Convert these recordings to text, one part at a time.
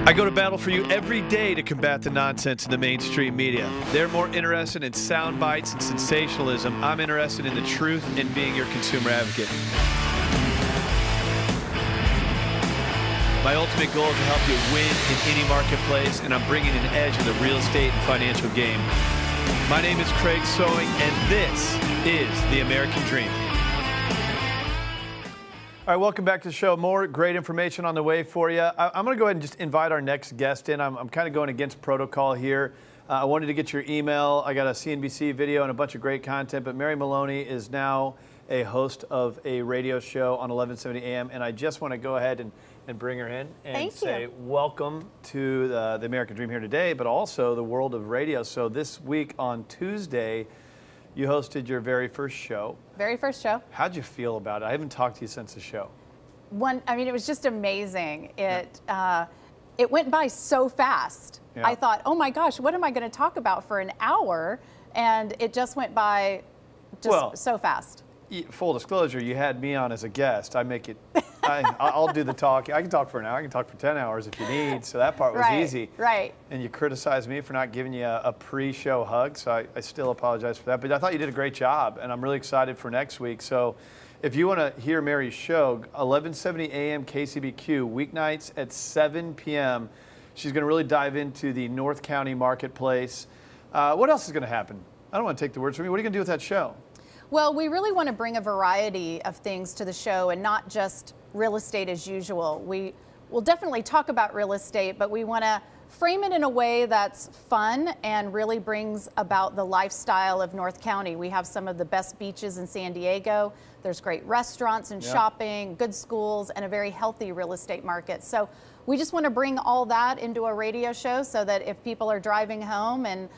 I go to battle for you every day to combat the nonsense in the mainstream media. They're more interested in sound bites and sensationalism. I'm interested in the truth and being your consumer advocate. My ultimate goal is to help you win in any marketplace, and I'm bringing an edge in the real estate and financial game. My name is Craig Sowing, and this is the American Dream. All right, welcome back to the show. More great information on the way for you. I'm going to go ahead and just invite our next guest in. I'm kind of going against protocol here. I wanted to get your email. I got a CNBC video and a bunch of great content, but Mary Maloney is now a host of a radio show on 1170 AM, and I just want to go ahead and bring her in and say welcome to the American Dream here today, but also the world of radio. So this week on Tuesday, you hosted your very first show. Very first show. How'd you feel about it? I haven't talked to you since the show. It was just amazing. It went by so fast. Yeah. I thought, oh my gosh, what am I going to talk about for an hour? And it just went by so fast. Full disclosure, you had me on as a guest. I'll do the talk. I can talk for an hour. I can talk for 10 hours if you need. So that part was easy. Right. And you criticized me for not giving you a pre-show hug. So I still apologize for that. But I thought you did a great job. And I'm really excited for next week. So if you want to hear Mary's show, 1170 AM KCBQ, weeknights at 7 p.m. She's going to really dive into the North County marketplace. What else is going to happen? I don't want to take the words from you. What are you going to do with that show? Well, we really want to bring a variety of things to the show and not just real estate as usual. We will definitely talk about real estate, but we want to frame it in a way that's fun and really brings about the lifestyle of North County. We have some of the best beaches in San Diego. There's great restaurants and shopping, good schools, and a very healthy real estate market. So we just want to bring all that into a radio show so that if people are driving home and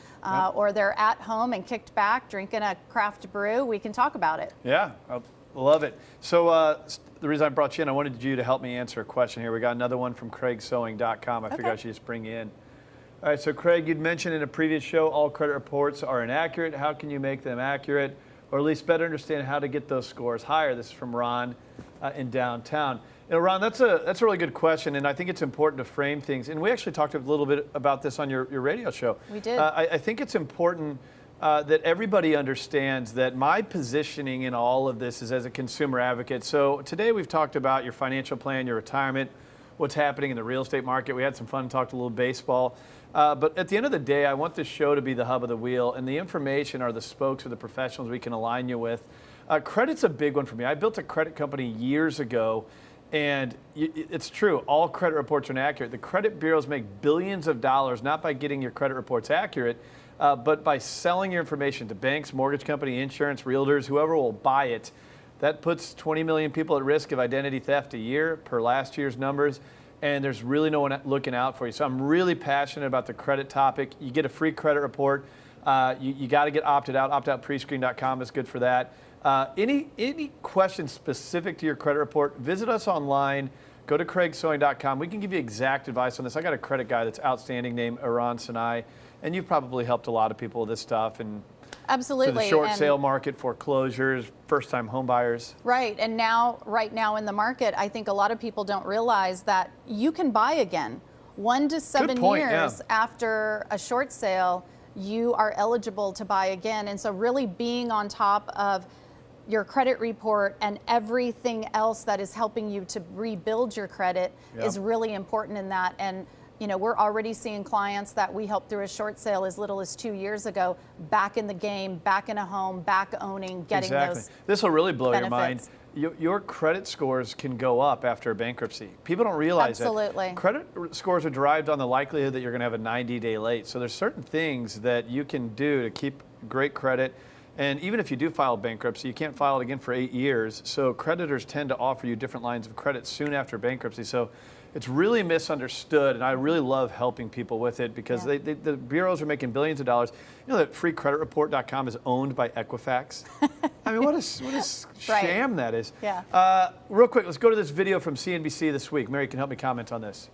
or they're at home and kicked back drinking a craft brew, we can talk about it. Yeah, I love it. So the reason I brought you in, I wanted you to help me answer a question here. We got another one from CraigSowing.com. I figured I should just bring you in. All right, so Craig, you'd mentioned in a previous show all credit reports are inaccurate. How can you make them accurate, or at least better understand how to get those scores higher? This is from Ron in downtown. You know, Ron, that's a really good question, and I think it's important to frame things. And we actually talked a little bit about this on your radio show. We did. I think it's important that everybody understands that my positioning in all of this is as a consumer advocate. So today we've talked about your financial plan, your retirement, what's happening in the real estate market. We had some fun, talked a little baseball. But at the end of the day, I want this show to be the hub of the wheel, and the information are the spokes or the professionals we can align you with. Credit's a big one for me. I built a credit company years ago. And it's true, all credit reports are inaccurate. The credit bureaus make billions of dollars, not by getting your credit reports accurate, but by selling your information to banks, mortgage company, insurance, realtors, whoever will buy it. That puts 20 million people at risk of identity theft a year per last year's numbers, and there's really no one looking out for you. So I'm really passionate about the credit topic. You get a free credit report. You got to get opted out. Optoutprescreen.com is good for that. Any questions specific to your credit report, visit us online. Go to CraigSowing.com. We can give you exact advice on this. I got a credit guy that's outstanding named Iran Sinai, and you've probably helped a lot of people with this stuff. And absolutely. So the short sale market, foreclosures, first-time home buyers. Right, and right now in the market, I think a lot of people don't realize that you can buy again. 1 to 7 years after a short sale, you are eligible to buy again. And so really being on top of your credit report and everything else that is helping you to rebuild your credit is really important in that. And you know, we're already seeing clients that we helped through a short sale as little as 2 years ago, back in the game, back in a home, back owning, getting those This will really blow benefits. your mind. Your credit scores can go up after a bankruptcy. People don't realize Absolutely. that. Credit scores are derived on the likelihood that you're going to have a 90-day late. So there's certain things that you can do to keep great credit. And even if you do file bankruptcy, you can't file it again for 8 years. So creditors tend to offer you different lines of credit soon after bankruptcy. So it's really misunderstood, and I really love helping people with it because the bureaus are making billions of dollars. You know that freecreditreport.com is owned by Equifax? I mean, what a sham that is. Yeah. Real quick, let's go to this video from CNBC this week. Mary can help me comment on this.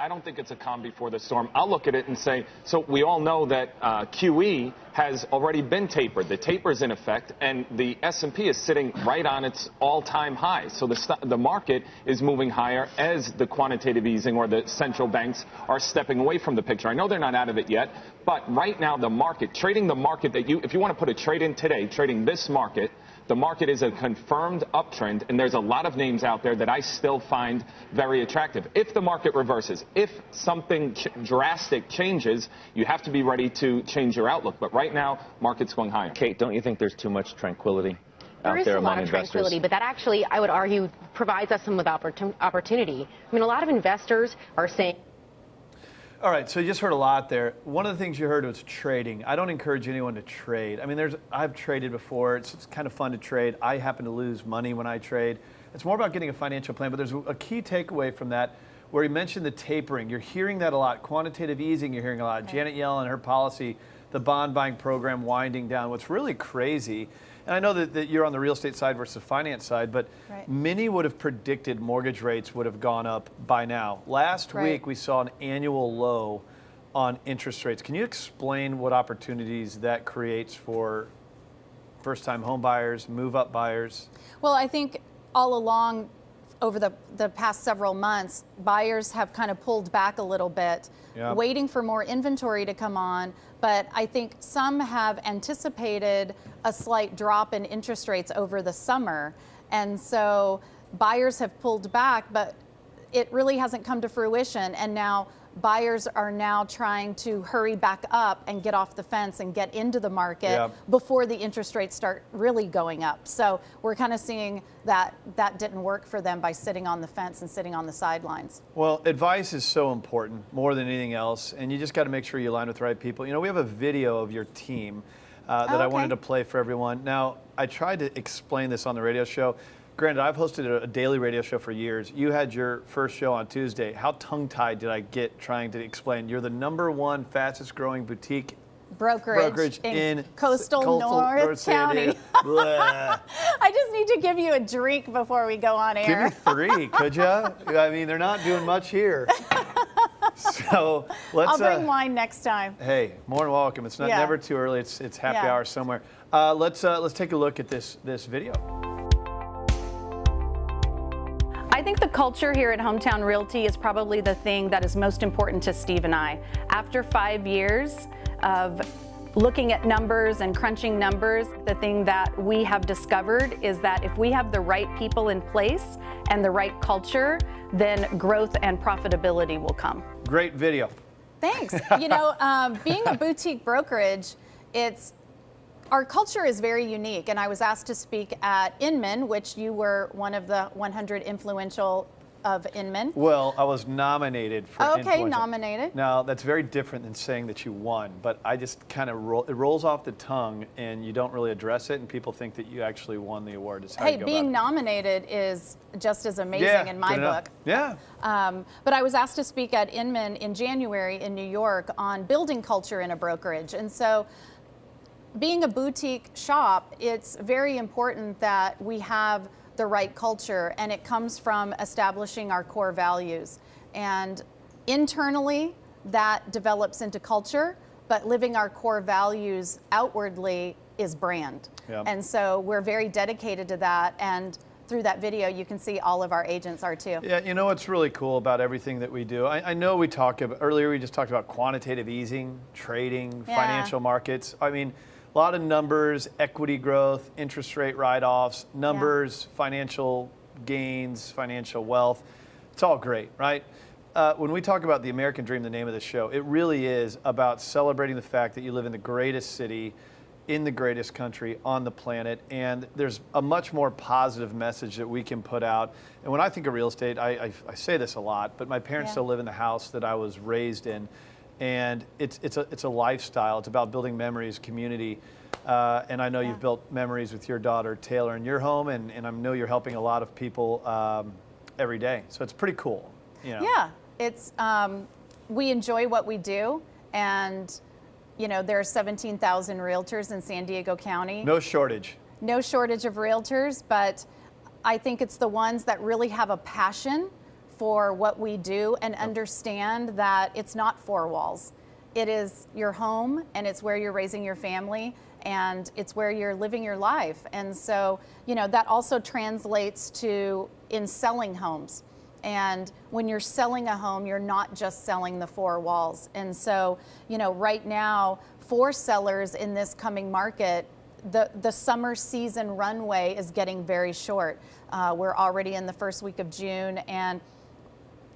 I don't think it's a calm before the storm. I'll look at it and say, so we all know that QE has already been tapered. The taper's in effect, and the S&P is sitting right on its all-time high. So the market is moving higher as the quantitative easing or the central banks are stepping away from the picture. I know they're not out of it yet, but right now the market, trading the market that if you want to put a trade in today, trading this market, the market is a confirmed uptrend, and there's a lot of names out there that I still find very attractive. If the market reverses, if something drastic changes, you have to be ready to change your outlook. But right now, market's going higher. Kate, don't you think there's too much tranquility out there There is a among lot of investors? tranquility, but that actually, I would argue, provides us some with opportunity. I mean, a lot of investors are saying, All right, so you just heard a lot there. One of the things you heard was trading. I don't encourage anyone to trade. I mean, I've traded before. It's kind of fun to trade. I happen to lose money when I trade. It's more about getting a financial plan, but there's a key takeaway from that where he mentioned the tapering. You're hearing that a lot. Quantitative easing, you're hearing a lot. Janet Yellen, her policy, the bond buying program winding down. What's really crazy, and I know that you're on the real estate side versus the finance side, but many would have predicted mortgage rates would have gone up by now. Last week, we saw an annual low on interest rates. Can you explain what opportunities that creates for first-time home buyers, move-up buyers? Well, I think all along over the past several months, buyers have kind of pulled back a little bit, waiting for more inventory to come on. But I think some have anticipated a slight drop in interest rates over the summer. And so buyers have pulled back, but it really hasn't come to fruition. And now buyers are now trying to hurry back up and get off the fence and get into the market before the interest rates start really going up. So we're kind of seeing that didn't work for them by sitting on the fence and sitting on the sidelines. Well, advice is so important, more than anything else, and you just got to make sure you align with the right people. You know, we have a video of your team that I wanted to play for everyone. Now, I tried to explain this on the radio show. Granted, I've hosted a daily radio show for years. You had your first show on Tuesday. How tongue-tied did I get trying to explain? You're the #1 fastest growing boutique brokerage in coastal North County. I I just need to give you a drink before we go on air. Give me 3, could ya? I mean, they're not doing much here. So let's. I'll bring wine next time. Hey, more than welcome. It's never too early. It's happy hour somewhere. Let's take a look at this video. I think the culture here at Hometown Realty is probably the thing that is most important to Steve and I. After 5 years of looking at numbers and crunching numbers, the thing that we have discovered is that if we have the right people in place and the right culture, then growth and profitability will come. Great video. Thanks. You know, being a boutique brokerage, our culture is very unique, and I was asked to speak at Inman, which you were one of the 100 influential of Inman. Well, I was nominated for influential. Nominated. Now, that's very different than saying that you won, but I just kind of it rolls off the tongue, and you don't really address it, and people think that you actually won the award. Is how you go being about nominated is just as amazing in my book. Yeah. But I was asked to speak at Inman in January in New York on building culture in a brokerage, and so being a boutique shop, it's very important that we have the right culture, and it comes from establishing our core values. And internally, that develops into culture, but living our core values outwardly is brand. And so we're very dedicated to that, and through that video, you can see all of our agents are too. Yeah, you know what's really cool about everything that we do? I know we talked about, earlier we just talked about quantitative easing, trading, financial markets. I mean, a lot of numbers, equity growth, interest rate write-offs, numbers, financial gains, financial wealth. It's all great, right? When we talk about the American Dream, the name of the show, it really is about celebrating the fact that you live in the greatest city, in the greatest country on the planet, and there's a much more positive message that we can put out. And when I think of real estate, I say this a lot, but my parents still live in the house that I was raised in. And it's a lifestyle. It's about building memories, community. And I know you've built memories with your daughter, Taylor, in your home, and I know you're helping a lot of people every day. So it's pretty cool. You know? Yeah, it's we enjoy what we do, and you know, there are 17,000 realtors in San Diego County. No shortage. No shortage of realtors, but I think it's the ones that really have a passion for what we do and understand that it's not four walls. It is your home, and it's where you're raising your family, and it's where you're living your life. And so, that also translates to in selling homes. And when you're selling a home, you're not just selling the four walls. And so, right now, for sellers in this coming market, the summer season runway is getting very short. We're already in the first week of June, and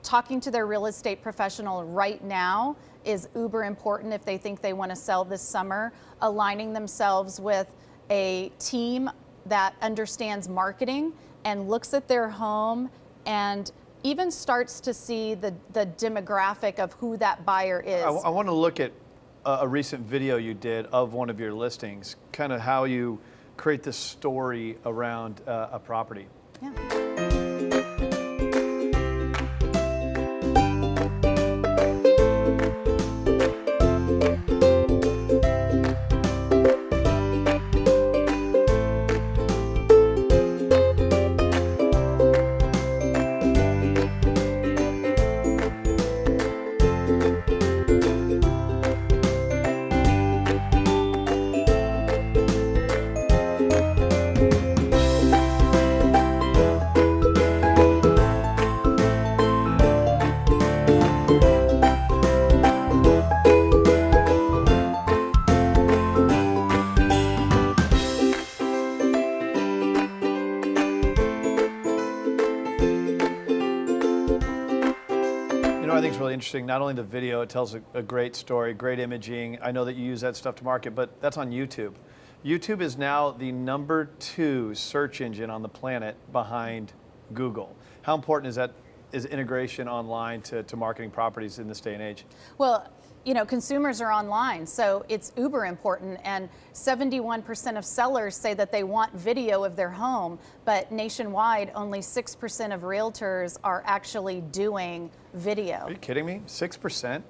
talking to their real estate professional right now is uber important if they think they want to sell this summer. Aligning themselves with a team that understands marketing and looks at their home and even starts to see the demographic of who that buyer is. I want to look at a recent video you did of one of your listings, kind of how you create this story around a property. Yeah. I think it's really interesting. Not only the video, it tells a great story, great imaging. I know that you use that stuff to market, but that's on YouTube. YouTube is now the #2 search engine on the planet behind Google. How important is integration online to marketing properties in this day and age? Well, consumers are online, so it's uber important, and 71% of sellers say that they want video of their home, but nationwide, only 6% of realtors are actually doing video. Are you kidding me? 6%?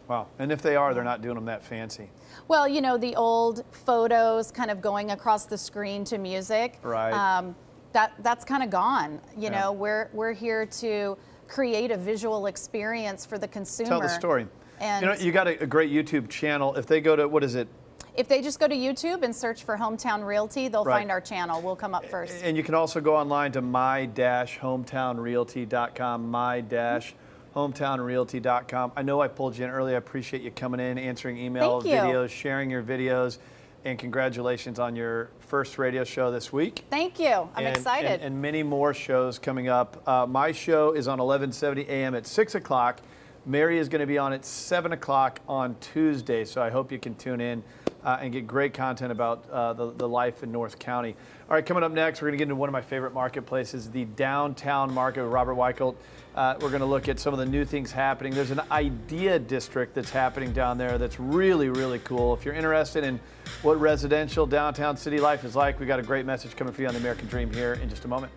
Wow. And if they are, they're not doing them that fancy. Well, the old photos kind of going across the screen to music. Right. That's kind of gone. Yeah. We're here to create a visual experience for the consumer. Tell the story. And you got a great YouTube channel. If they go to, what is it? If they just go to YouTube and search for Hometown Realty, they'll Right. find our channel. We'll come up first. And you can also go online to my-hometownrealty.com, my-hometownrealty.com. I know I pulled you in early. I appreciate you coming in, answering emails, Thank you. videos, sharing your videos, and congratulations on your first radio show this week. Thank you. I'm excited. And many more shows coming up. My show is on 1170 a.m. at 6 o'clock. Mary is going to be on at 7 o'clock on Tuesday, so I hope you can tune in and get great content about the life in North County. All right, coming up next, we're going to get into one of my favorite marketplaces, the downtown market with Robert Weichelt. We're going to look at some of the new things happening. There's an idea district that's happening down there that's really, really cool. If you're interested in what residential downtown city life is like, we got a great message coming for you on the American Dream here in just a moment.